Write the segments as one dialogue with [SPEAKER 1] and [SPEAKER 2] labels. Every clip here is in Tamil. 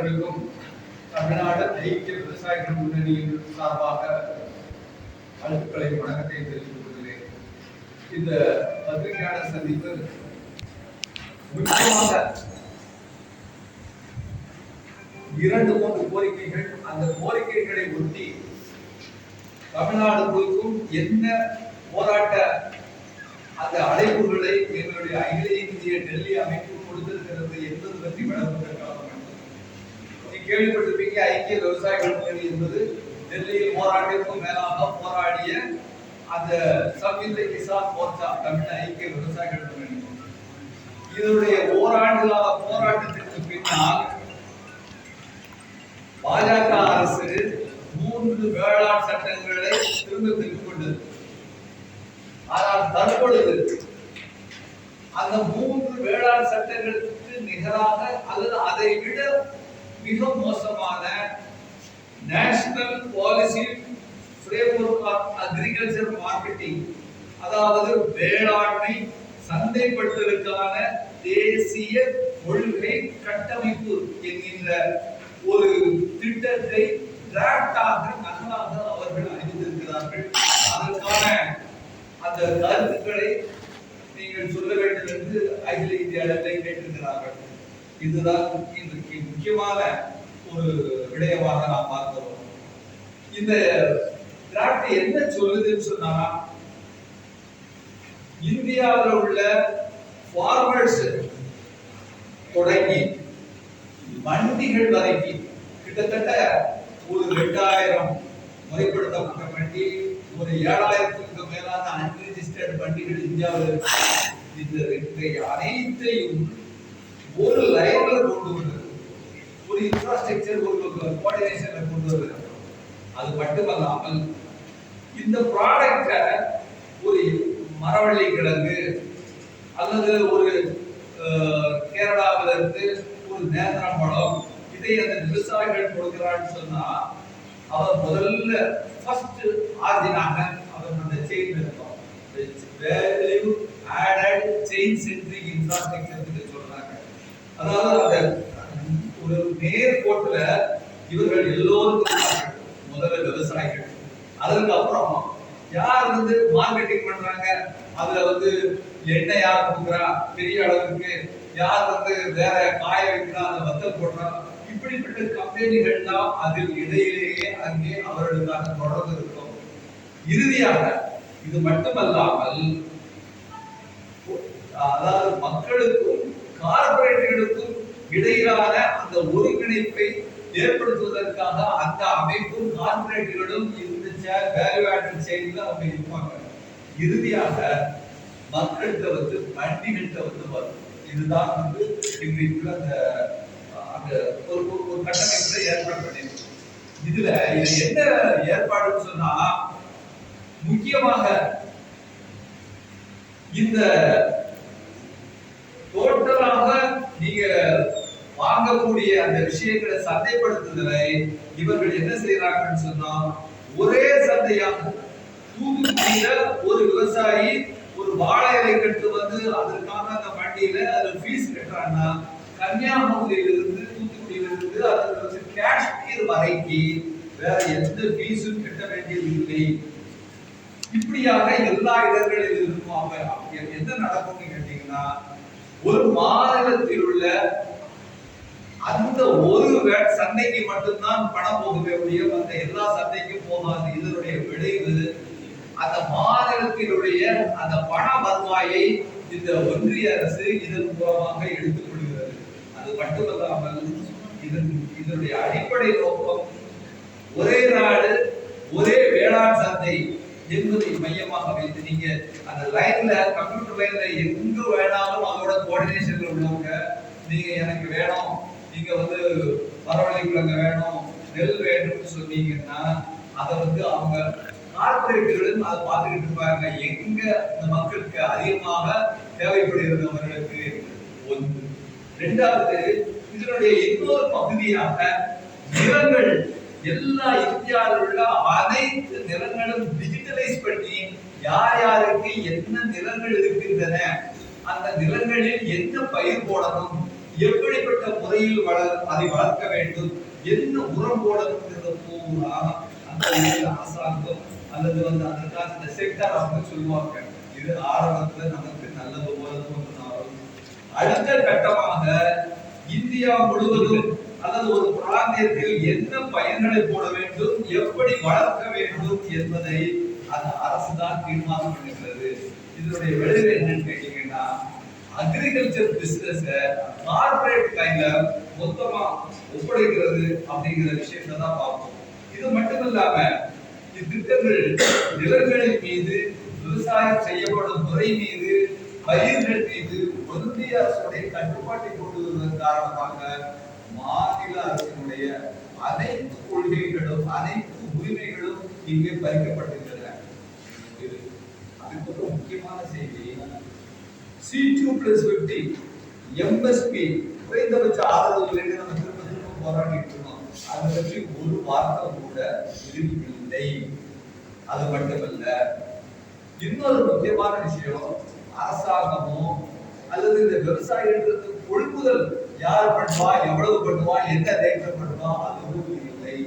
[SPEAKER 1] அனைவருக்கும் தமிழ்நாடு ஐக்கிய விவசாயிகள் முன்னணியின் சார்பாக வாழ்த்துக்களை வணக்கத்தை தெரிவித்துக் கொள்கிறேன். இந்த பத்திரிகையாளர் சந்திப்பு முக்கியமாக 2-3 கோரிக்கைகள், அந்த கோரிக்கைகளை ஒட்டி தமிழ்நாடு முழுக்கும் என்ன போராட்ட அந்த அழைப்புகளை எங்களுடைய அகில இந்திய டெல்லி அமைப்பு கொடுத்திருக்கிறது என்பது பற்றி விளக்குவதற்காக கேள்விப்பட்டிருப்பீங்க. ஐக்கிய விவசாயிகள் முன்னணி என்பது டெல்லியில் போராட்டத்திற்கும் மேலாக போராடிய அந்த சம்யுக்த கிசான் மோர்ச்சா, தமிழ் ஐக்கிய விவசாயிகள் முன்னணி. இதனுடைய ஓராண்டு கால போராட்டத்திற்கு பின்னால் பாஜக அரசு 3 வேளாண் சட்டங்களை திரும்ப பெற்றுக் கொண்டது. ஆனால் தற்பொழுது அந்த 3 வேளாண் சட்டங்களுக்கு நிகராக அல்லது அதை விட மிக மோசமான national policy framework of agriculture marketing, அதாவது வேளாண்மை சந்தைப்படுத்தலுக்கான தேசிய கொள்கை கட்டமைப்பு என்கின்ற ஒரு திட்டத்தை டிராப்டாக நகலாக அவர்கள் அறிவித்திருக்கிறார்கள். அதற்கான அந்த கருத்துக்களை நீங்கள் சொல்ல வேண்டும் என்று அகில இந்திய அளவில் கேட்டிருக்கிறார்கள். இதுதான் இன்றைக்கு முக்கியமான ஒரு விடயமாக நாம் பார்க்கிறோம். இந்த டிராப்ட் என்ன சொல்லுதுன்னு சொன்னா, இந்தியாவில் உள்ள ஃபார்மர்ஸ் தொடங்கி மண்டிகள் வரைக்கும் கிட்டத்தட்ட ஒரு 2000 முறைப்படுத்தப்பட்ட மண்டி, ஒரு 7000க்கும் மேலான அன்ரிஜிஸ்டர்ட் மண்டிகள் இந்தியாவில் இந்த அனைத்தையும் ஒரு லைன்ல கொண்டு வந்தது, ஒரு இன்ஃப்ராஸ்ட்ரக்சர், ஒரு கோஆர்டினேஷன்ல கொண்டு வந்தது. அது மட்டுமல்லாமல் இந்த ப்ராடக்ட ஒரு மரவள்ளி கிழங்கு அல்லது ஒரு கேரளாவில இருந்து ஒரு நேந்திரம் பழம், இதை அந்த விவசாயிகள் கொடுக்கிறான்னு சொன்னா அவர் முதல்ல ஃபர்ஸ்ட் ஆர்ஜினாக அவர் அந்த செயின் இருக்கும், value added chain centric infrastructure சொல்றாங்க. அதாவது அந்த ஒரு நேர்கோட்டுல இவர்கள் எல்லோருக்கும் முதல்ல விவசாயிகள், அதற்கு அப்புறம் யார் மார்க்கெட்டிங் பண்றாங்க, அதுல எண்ணெய் யார் கொடுக்குறா பெரிய அளவுக்கு, யார் வேற காய வைக்கிறா, அதை வத்தல் போடுறா, இப்படிப்பட்ட கம்பெனிகள் தான் அதில் இடையிலேயே அங்கே அவர்களுக்கான தொடர்பு இருக்கும். இறுதியாக இது மட்டுமல்லாமல் அதாவது மக்களுக்கும் கார்பரேட்டுகளுக்கும் இடையிலான அந்த ஒருங்கிணைப்பை ஏற்படுத்துவதற்காக அந்த அமைப்பும் கார்பரேட்டுகளும் இந்த வேல்யூ ஆடட் செயின்ல அவங்க இருப்பாங்க. இறுதியாக மக்கள்கிட்ட மண்டிகள்கிட்ட வரும். இதுதான் இன்றைக்கு அந்த ஒரு கட்டமைப்புல ஏற்பாடு பண்ணிருக்கு. இதுல இது என்ன ஏற்பாடுன்னு சொன்னா, முக்கியமாக இந்த டோட்டலாக நீங்க வாங்கக்கூடிய அந்த விஷயங்களை சந்தைப்படுத்துதலை இவர்கள் என்ன செய்யறாங்கன்னு சொன்னா, ஒரே சந்தையாக தூத்துக்குடியில ஒரு விவசாயி ஒரு வாழை இலை கட்டு அதற்கான அந்த மண்டியில அது ஃபீஸ் கட்டுறாங்கன்னா, கன்னியாகுமரியிலிருந்து தூத்துக்குடியிலிருந்து அது காஷ்மீர் வரைக்கும் வேற எந்த ஃபீஸும் கட்ட வேண்டியது இல்லை. இப்படியாக எல்லா இடங்களில் இருக்கும். அவங்க என்ன நடக்கும்னு கேட்டீங்கன்னா, ஒரு மாநிலத்தில் உள்ள அந்த ஒரு சந்தைக்கு மட்டும்தான் பணம் போகவே முடியும், அந்த எல்லா சந்தைக்கும் போகாது. இதனுடைய விளைவு அந்த மாநிலத்தினுடைய அந்த பண வருவாயை இந்த ஒன்றிய அரசு இதன் மூலமாக எடுத்துக் கொள்கிறது. அது மட்டுமல்லாமல் இதனுடைய அடிப்படை நோக்கம் ஒரே நாடு ஒரே வேளாண் சந்தை என்பதை மையமாக வைத்து நீங்க அந்த லைன்ல கம்ப்யூட்டர் லைன்ல எங்க வேணாலும் அதோட கோஆர்டினேஷன்ல உள்ளவங்க, நீங்க எனக்கு வேணும், நீங்க மரவள்ளி கிழங்கு வேணும், நெல் வேணும்னு சொன்னீங்கன்னா அதை அவங்க கார்பரேட்டுகளும் அதை பார்த்துக்கிட்டு இருப்பாங்க, எங்க இந்த மக்களுக்கு அதிகமாக தேவைப்படுகிறது அவர்களுக்கு. ஒன்று. இரண்டாவது, இதனுடைய இன்னொரு பகுதியாக நிலங்கள், எல்லா இந்தியாவில் உள்ள அனைத்து நிலங்களும் டிஜிட்டலைஸ் பண்ணி யார் யாருக்கு என்ன நிலங்கள் இருக்கின்றன, அந்த நிலங்களில் என்ன பயிர் போடணும், எப்படிப்பட்ட முறையில் அதை வளர்க்க வேண்டும், என்ன உரம் போடணும்ன்றது பூரா அந்த அரசாங்கம் அல்லது அதற்காக இந்த செக்டர் அப்படின்னு சொல்லுவாங்க. இது ஆரம்பத்துல நமக்கு நல்லது போல தோன்றினாலும் அடுத்த கட்டமாக இந்தியா முழுவதும் அல்லது ஒரு பிராந்தியத்தில் என்ன பயிர்களை போட வேண்டும், எப்படி வளர்க்க வேண்டும் என்பதை அந்த அரசு தான் தீர்மானம் பண்ணுகிறது. இதனுடைய விளைவு என்னன்னு கேட்டீங்கன்னா, அக்ரிகல்ச்சர் பிசினஸ் கார்பரேட் கையில மொத்தமா ஒப்படைக்கிறது அப்படிங்கிற விஷயத்தை தான் பார்ப்போம். இது மட்டும் இல்லாம இத்திட்டங்கள் நிலங்களின் மீது, விவசாயம் செய்யப்படும் முறை மீது, பயிர்கள் மீது ஒன்றிய அரசுடைய கட்டுப்பாட்டை கொண்டு வருவதன் காரணமாக மாநில அரசினுடைய அனைத்து கொள்கைகளும் அனைத்து உரிமைகளும் இங்கே பறிக்கப்பட்டிருக்கின்றன. அதுக்கு முக்கியமான செய்தி, C2+50 MSP குறைந்தபட்ச ஆதரவு விலையை நம்ம திரும்ப திரும்ப போராடிட்டு இருக்கோம். அதை பற்றி ஒரு வார்த்தை கூட இல்லை. அது மட்டுமல்ல, இன்னொரு முக்கியமான விஷயம், அரசாங்கமோ அல்லது இந்த விவசாயிகளுக்கு கொள்முதல் யார் பண்ணுவா, எவ்வளவு பண்ணுவா, என்ன ரேட்ல பண்ணுவா, அதுவும் இல்லை.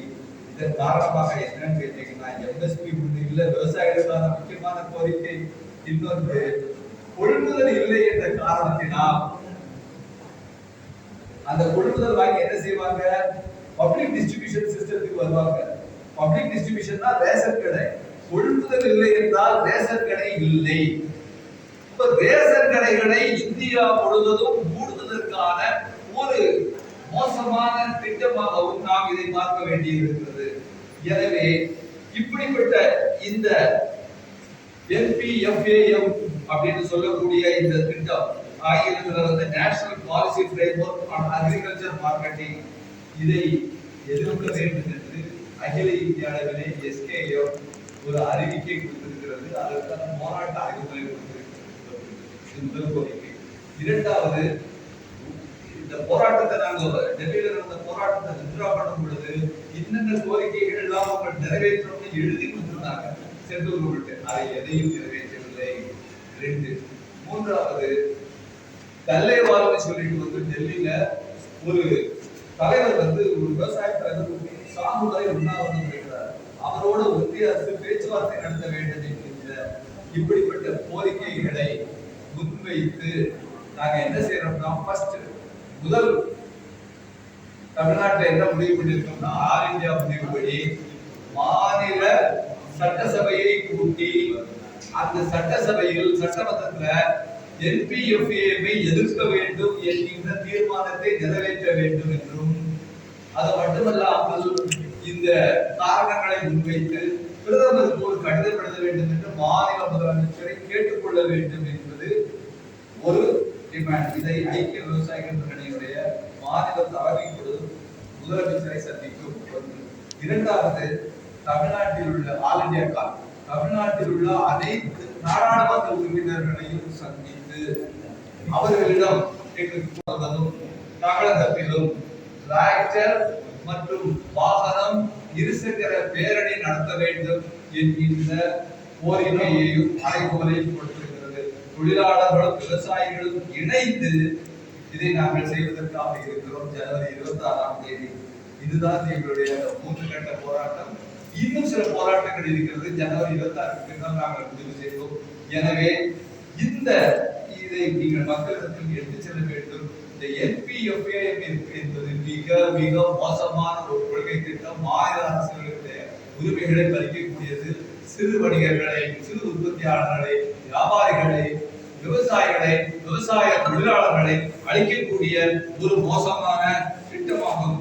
[SPEAKER 1] இதன் காரணமாக என்னன்னு கேட்டீங்கன்னா, MSP இல்ல, விவசாயிகளுக்கான முக்கியமான கோரிக்கை இன்னொன்று, கொள்முதல் இல்லை என்ற காரணத்தினால் அந்த கொள்முதல் வாங்கி என்ன செய்வாங்க, பப்ளிக் டிஸ்ட்ரிபியூஷன் சிஸ்டத்துக்கு வருவாங்க. பப்ளிக் டிஸ்ட்ரிபியூஷன்னா ரேஷன் கடை. கொள்முதல் இல்லை என்றால் ரேஷன் கடை இல்லை. இப்ப ரேஷன் கடைகளை இந்தியா முழுவதும் மூடுவதற்கான ஒரு மோசமான திட்டமாகவும் நாம் இதை பார்க்க வேண்டியிருக்கிறது. எனவே இப்படிப்பட்ட இந்த NPFAM அப்படின்னு சொல்லக்கூடிய இந்த திட்டம் ஆகியவற்றில் national policy framework on agriculture marketing, இதை எதிர்க்க வேண்டும் என்று அகில இந்திய அளவிலே SKF ஒரு அறிவிக்கை கொடுத்திருக்கிறது. அதற்கான போராட்ட அறிவுரை கொடுத்திருக்கிறது. முதல் கோரிக்கை. இரண்டாவது, இந்த போராட்டத்தை நாங்கள் டெல்லியில நடந்த போராட்டத்தை வித்ரா பண்ணும் பொழுது இன்னென்ன கோரிக்கைகள் எல்லாம் அவங்க நிறைவேற்றணும்னு எழுதி கொடுத்திருந்தாங்க சென்றவர்களுக்கு. அதை எதையும் நிறைவேற்றவில்லை. 2. மூன்றாவது, தல்லேவால்னு சொல்லிட்டு டெல்லியில ஒரு தலைவர் ஒரு விவசாய தலைவர் சாகுதாய் உண்ணாவிரதம் இருக்கிறார். அவரோட ஒன்றிய அரசு பேச்சுவார்த்தை நடத்த வேண்டும் என்கின்ற இப்படிப்பட்ட கோரிக்கைகளை முன்வைத்து நாங்க என்ன செய்யறோம்னா, முதல் தமிழ்நாட்டில் என்ன முடிவு பண்ணிருக்கோம்னா, ஆல் இந்தியா முடிவுபடி மாநில சட்டசபையை கூட்டி அந்த சட்டசபையில் சட்டமன்றத்துல NPFAM-ஐ எதிர்க்க வேண்டும் என்கின்ற தீர்மானத்தை நிறைவேற்ற வேண்டும் என்றும், அது மட்டுமல்லாமல் இந்த காரணங்களை முன்வைத்து பிரதமருக்கு ஒரு கடிதம் எழுத வேண்டும் என்று மாநில முதலமைச்சரை கேட்டுக்கொள்ள வேண்டும் என்பது ஒரு டிமாண்ட். இதை ஐக்கிய விவசாயிகள் முன்னணியுடைய மாநில தலைமை குழு முதலமைச்சரை சந்திக்கும். இரண்டாவது, தமிழ்நாட்டில் உள்ள ஆல் இந்தியா கால், தமிழ்நாட்டில் உள்ள அனைத்து நாடாளுமன்ற உறுப்பினர்களையும் சந்தித்து அவர்களிடம் தமிழகத்திலும் டிராக்டர் மற்றும் வாகனம் இருசக்கர பேரணி நடத்த வேண்டும் என்கின்ற கோரிக்கையையும் அறைகூவலையும் கொடுத்திருக்கிறது. தொழிலாளர்களும் விவசாயிகளும் இணைந்து இதை நாங்கள் செய்வதற்காக இருக்கிறோம். ஜனவரி 26ஆம் தேதி இதுதான் எங்களுடைய 3 கட்ட போராட்டம். இன்னும் சில போராட்டங்கள் இருக்கிறது. ஜனவரி 26க்கு தான் நாங்கள் முடிவு செய்தோம். எனவே இதை நீங்கள் மக்களிடத்தில் எடுத்து செல்ல வேண்டும். இந்த NPFAM என்பது மிக மிக மோசமான ஒரு கொள்கை திட்டம். மாநில அரசுகளுடைய உரிமைகளை பறிக்கக்கூடியது. சிறு வணிகர்களை, சிறு உற்பத்தியாளர்களை, வியாபாரிகளை, விவசாயிகளை, விவசாய தொழிலாளர்களை அழிக்கக்கூடிய ஒரு மோசமான திட்டமாகும்.